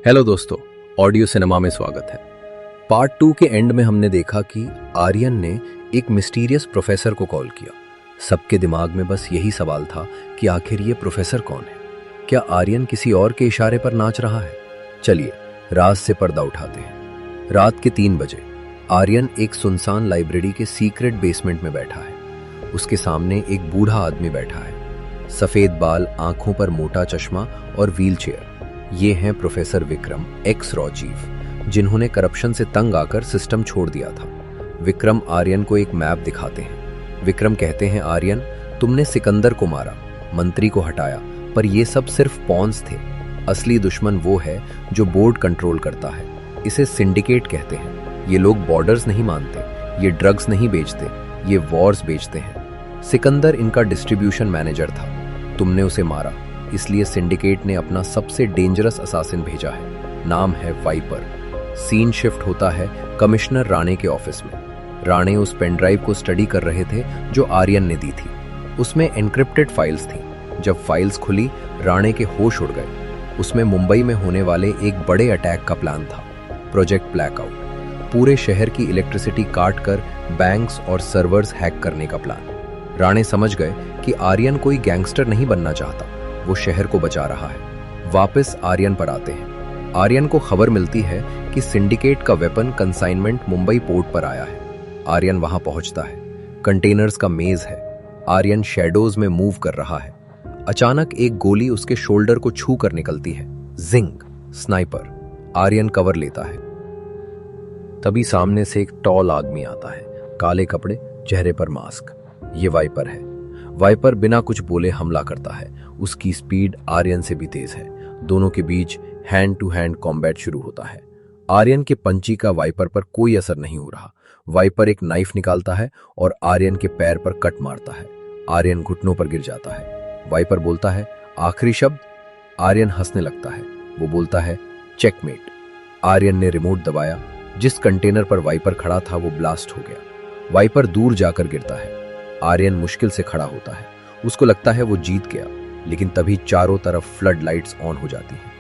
Hello दोस्तों, audio cinema में स्वागत है। पार्ट 2 के एंड में हमने देखा कि आर्यन ने एक मिस्टीरियस प्रोफेसर को कॉल किया। सबके दिमाग में बस यही सवाल था कि आखिर ये प्रोफेसर कौन है। क्या आर्यन किसी और के इशारे पर नाच रहा है? चलिए राज से पर्दा उठाते हैं। रात के 3 बजे आर्यन एक सुनसान लाइब्रेरी के सीक्रेट बेसमेंट में बैठा है। उसके सामने एक बूढ़ा आदमी बैठा है, सफेद बाल, आंखों पर मोटा चश्मा और व्हीलचेयर। ये हैं professor Vikram, x raw chief, जिन्होंने करप्शन से तंग आकर सिस्टम छोड़ दिया था। विक्रम आर्यन को एक मैप दिखाते हैं। विक्रम कहते हैं, आर्यन, तुमने सिकंदर को मारा, मंत्री को हटाया, पर ये सब सिर्फ पॉन्स थे। असली दुश्मन वो है जो बोर्ड कंट्रोल करता है। इसे सिंडिकेट कहते हैं। ये लोग बॉर्डर्स नहीं मानते, ये ड्रग्स नहीं बेचते, ये वॉर्स बेचते हैं। सिकंदर इनका डिस्ट्रीब्यूशन मैनेजर था। तुमने उसे मारा, इसलिए सिंडिकेट ने अपना सबसे डेंजरस असासिन भेजा है। नाम है वाइपर। सीन शिफ्ट होता है कमिश्नर राणे के ऑफिस में। राणे उस पेनड्राइव को स्टडी कर रहे थे जो आर्यन ने दी थी। उसमें एन्क्रिप्टेड फाइल्स थी। जब फाइल्स खुली, राणे के होश उड़ गए। उसमें मुंबई में होने वाले एक बड़े अटैक का प्लान था, प्रोजेक्ट ब्लैकआउट। पूरे शहर की इलेक्ट्रिसिटी काट कर बैंक्स और सर्वर्स हैक करने का प्लान। राणे समझ गए कि आर्यन कोई गैंगस्टर नहीं बनना चाहता, वो शहर को बचा रहा है। वापस आर्यन पर आते हैं। आर्यन को खबर मिलती है कि सिंडिकेट का वेपन कंसाइनमेंट मुंबई पोर्ट पर आया है। आर्यन वहां पहुंचता है। कंटेनर्स का मेज है। आर्यन शैडोज में मूव कर रहा है। अचानक एक गोली उसके शोल्डर को छू कर निकलती है। जिंग, स्नाइपर। आर्यन कवर लेता है। तभी सामने से एक टॉल आदमी आता है, काले कपड़े, चेहरे पर मास्क। ये वाइपर है। वाइपर बिना कुछ बोले हमला करता है। उसकी स्पीड आर्यन से भी तेज है। दोनों के बीच हैंड टू हैंड कॉम्बैट शुरू होता है। आर्यन के पंची का वाइपर पर कोई असर नहीं हो रहा। वाइपर एक नाइफ निकालता है और आर्यन के पैर पर कट मारता है। आर्यन घुटनों पर गिर जाता है। वाइपर बोलता है, आखिरी शब्द। आर्यन हंसने लगता है। वो बोलता है, चेकमेट। आर्यन ने रिमोट दबाया। जिस कंटेनर पर वाइपर खड़ा था वो ब्लास्ट हो गया। वाइपर दूर जाकर गिरता है। आर्यन मुश्किल से खड़ा होता है। उसको लगता है वो जीत गया, लेकिन तभी चारों तरफ फ्लड लाइट्स ऑन हो जाती हैं।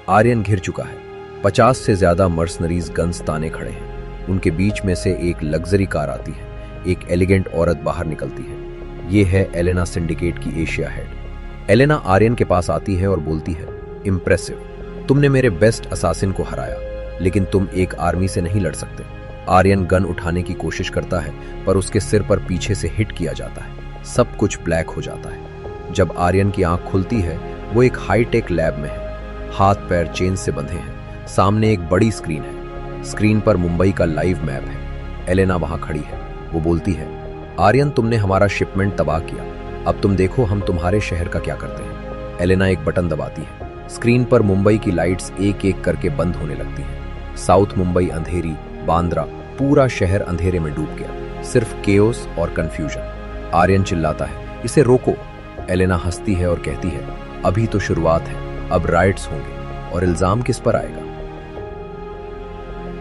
आर्यन घिर चुका है। 50 से ज्यादा मर्सनरीज गन्स ताने खड़े हैं। उनके बीच में से एक लग्जरी कार आती है। एक एलिगेंट औरत बाहर निकलती है। ये है एलेना, सिंडिकेट की एशिया हेड। एलेना आर्यन के पास आती है और बोलती है, इम्प्रेसिव, तुमने मेरे बेस्ट असासिन को हराया, लेकिन तुम एक आर्मी से नहीं लड़ सकते। आर्यन गन उठाने की कोशिश करता है, पर उसके सिर पर पीछे से हिट किया जाता है। सब कुछ ब्लैक हो जाता है। जब आर्यन की आंख खुलती है, वो एक हाईटेक लैब में है। हाथ पैर चेन से बंधे हैं। सामने एक बड़ी स्क्रीन है। स्क्रीन पर मुंबई का लाइव मैप है। एलेना वहां खड़ी है। वो बोलती है, आर्यन, तुमने हमारा शिपमेंट तबाह किया। अब तुम देखो हम तुम्हारे शहर का क्या करते हैं। एलेना एक बटन दबाती है। स्क्रीन पर मुंबई की लाइट्स एक एक करके बंद होने लगती हैं। साउथ मुंबई अंधेरी, बांद्रा, पूरा शहर अंधेरे में डूब गया। सिर्फ केओस और कंफ्यूजन। आर्यन चिल्लाता है, इसे रोको। एलेना हंसती है और कहती है, अभी तो शुरुआत है, अब राइट्स होंगे। और इल्जाम किस पर आएगा?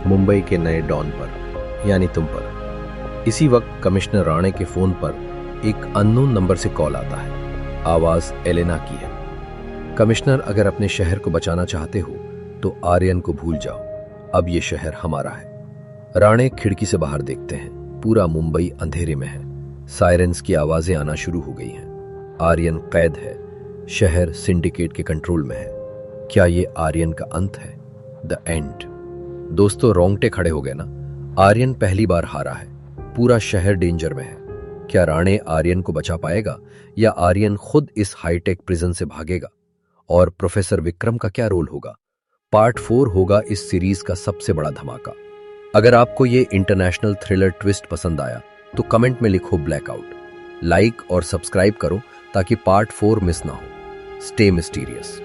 मुंबई के नए डॉन पर, यानी तुम पर। इसी वक्त कमिश्नर राणे के फोन पर एक अननोन नंबर से कॉल आता है। आवाज एलेना की है। कमिश्नर, अगर अपने शहर को बचाना चाहते हो तो आर्यन को भूल जाओ। अब ये शहर हमारा है। राणे खिड़की से बाहर देखते हैं। पूरा मुंबई अंधेरे में है। सायरेंस की आवाजें आना शुरू हो गई हैं। आर्यन कैद है। शहर सिंडिकेट के कंट्रोल में है। क्या ये आर्यन का अंत है? The end. दोस्तों, रोंगटे खड़े हो गए ना? आर्यन पहली बार हारा है। पूरा शहर डेंजर में है। क्या राणे आर्यन को बचा पाएगा, या आर्यन खुद इस हाईटेक प्रिजन से भागेगा? और प्रोफेसर विक्रम का क्या रोल होगा? पार्ट 4 होगा इस सीरीज का सबसे बड़ा धमाका। अगर आपको ये इंटरनेशनल थ्रिलर ट्विस्ट पसंद आया तो कमेंट में लिखो ब्लैकआउट। लाइक और सब्सक्राइब करो ताकि पार्ट 4 मिस ना हो। Stay mysterious.